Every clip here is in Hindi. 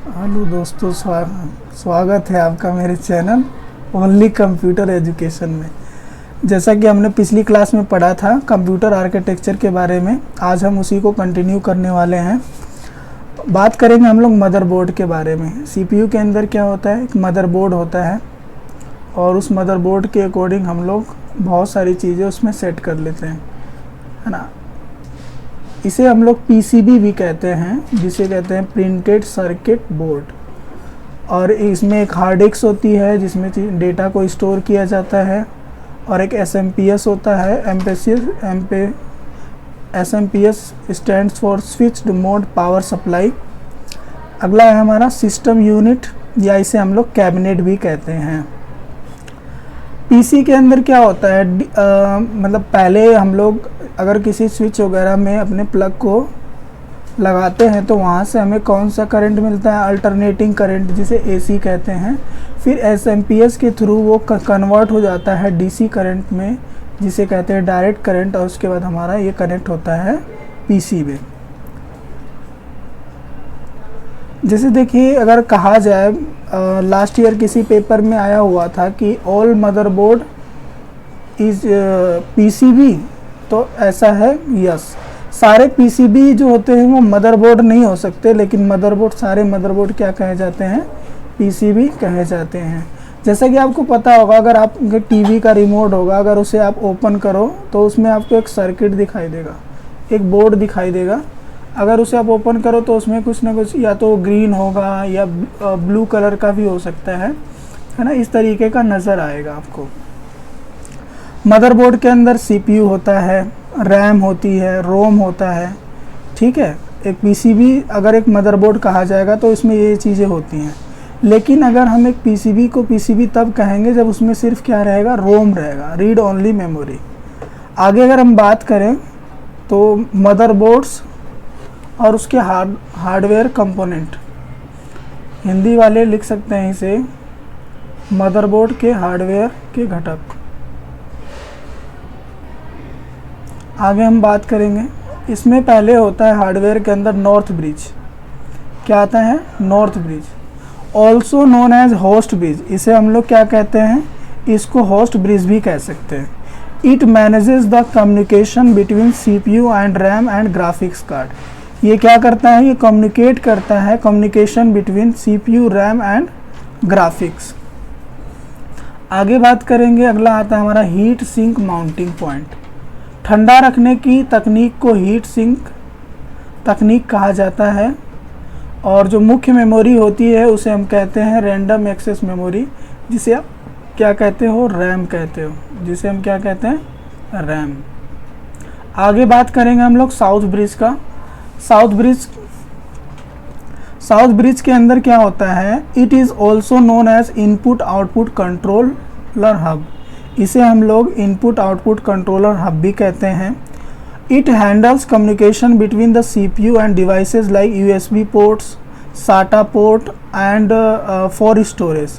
हेलो दोस्तों, स्वागत है आपका मेरे चैनल ओनली कंप्यूटर एजुकेशन में। जैसा कि हमने पिछली क्लास में पढ़ा था कंप्यूटर आर्किटेक्चर के बारे में, आज हम उसी को कंटिन्यू करने वाले हैं। बात करेंगे हम लोग मदरबोर्ड के बारे में। सीपीयू के अंदर क्या होता है, एक मदरबोर्ड होता है और उस मदरबोर्ड के अकॉर्डिंग हम लोग बहुत सारी चीज़ें उसमें सेट कर लेते हैं, है ना। इसे हम लोग पीसीबी भी कहते हैं, जिसे कहते हैं प्रिंटेड सर्किट बोर्ड। और इसमें एक हार्ड डिस्क होती है जिसमें डेटा को स्टोर किया जाता है, और एक एसएमपीएस होता है। SMPS stands for switched mode power supply. अगला है हमारा सिस्टम यूनिट, या इसे हम लोग कैबिनेट भी कहते हैं। पीसी के अंदर क्या होता है, मतलब पहले हम लोग अगर किसी स्विच वगैरह में अपने प्लग को लगाते हैं तो वहाँ से हमें कौन सा करंट मिलता है, अल्टरनेटिंग करंट, जिसे एसी कहते हैं। फिर एसएमपीएस के थ्रू वो कन्वर्ट हो जाता है डीसी करंट में, जिसे कहते हैं डायरेक्ट करंट, और उसके बाद हमारा ये कनेक्ट होता है पीसी में। जैसे देखिए, अगर कहा जाए लास्ट ईयर किसी पेपर में आया हुआ था कि ऑल मदरबोर्ड इज पीसीबी, तो ऐसा है यस। सारे पीसीबी जो होते हैं वो मदरबोर्ड नहीं हो सकते, लेकिन मदरबोर्ड, सारे मदरबोर्ड क्या कहे जाते हैं, पीसीबी कहे जाते हैं। जैसा कि आपको पता होगा, अगर आपके टीवी का रिमोट होगा, अगर उसे आप ओपन करो तो उसमें आपको एक सर्किट दिखाई देगा, एक बोर्ड दिखाई देगा। अगर उसे आप ओपन करो तो उसमें कुछ ना कुछ, या तो ग्रीन होगा या ब्लू कलर का भी हो सकता है ना, इस तरीके का नज़र आएगा आपको। मदरबोर्ड के अंदर सीपीयू होता है, रैम होती है, रोम होता है, ठीक है। एक पीसीबी अगर एक मदरबोर्ड कहा जाएगा तो इसमें ये चीज़ें होती हैं। लेकिन अगर हम एक पीसीबी को पीसीबी तब कहेंगे जब उसमें सिर्फ क्या रहेगा, रोम रहेगा, रीड ओनली मेमोरी। आगे अगर हम बात करें तो मदरबोर्ड्स और उसके हार्डवेयर कंपोनेंट, हिंदी वाले लिख सकते हैं इसे मदरबोर्ड के हार्डवेयर के घटक। आगे हम बात करेंगे, इसमें पहले होता है हार्डवेयर के अंदर नॉर्थ ब्रिज। क्या आता है, north bridge, also known as host bridge. इसे हम लोग क्या कहते हैं, इसको होस्ट ब्रिज भी कह सकते हैं। It manages the communication between CPU and RAM and graphics card. ये क्या करता है, ये कम्युनिकेट करता है, communication between CPU, RAM and graphics. आगे बात करेंगे, अगला आता है हमारा हीट सिंक माउंटिंग पॉइंट। ठंडा रखने की तकनीक को हीट सिंक तकनीक कहा जाता है। और जो मुख्य मेमोरी होती है उसे हम कहते हैं रैंडम एक्सेस मेमोरी, जिसे आप क्या कहते हो, रैम कहते हो, जिसे हम क्या कहते हैं, रैम। आगे बात करेंगे हम लोग साउथ ब्रिज का। साउथ ब्रिज के अंदर क्या होता है, it is also known as input output controller hub. इसे हम लोग इनपुट आउटपुट कंट्रोलर हब भी कहते हैं। It handles communication between the CPU and devices like USB ports, SATA port and for storage.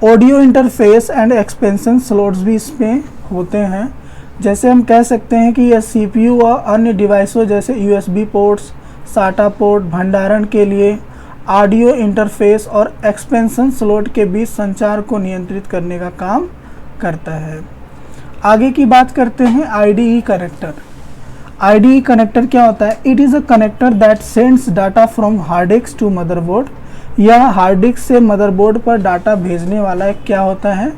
Audio interface and expansion slots भी इसमें होते हैं। जैसे हम कह सकते हैं कि यह सीपीयू और अन्य डिवाइसों जैसे यूएसबी पोर्ट्स, साटा पोर्ट भंडारण के लिए, ऑडियो इंटरफेस और एक्सपेंशन स्लॉट के बीच संचार को नियंत्रित करने का काम करता है। आगे की बात करते हैं आईडीई कनेक्टर। आईडीई कनेक्टर क्या होता है, it is a connector that sends data from hard disk to motherboard. यह हार्ड डिस्क से मदरबोर्ड पर डाटा भेजने वाला एक क्या होता है,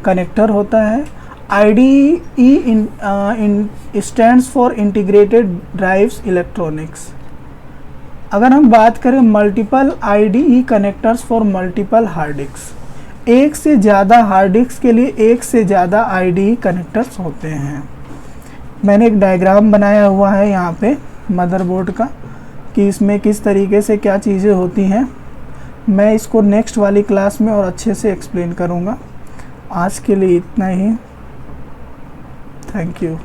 कनेक्टर होता है। IDE stands for integrated drives electronics. अगर हम बात करें multiple IDE connectors for multiple hard disk, एक से ज़्यादा हार्ड डिस्क के लिए एक से ज़्यादा आईडीई कनेक्टर्स होते हैं। मैंने एक डायग्राम बनाया हुआ है यहाँ पे मदरबोर्ड का, कि इसमें किस तरीके से क्या चीज़ें होती हैं। मैं इसको नेक्स्ट वाली क्लास में और अच्छे से एक्सप्लेन करूँगा। आज के लिए इतना ही, थैंक यू।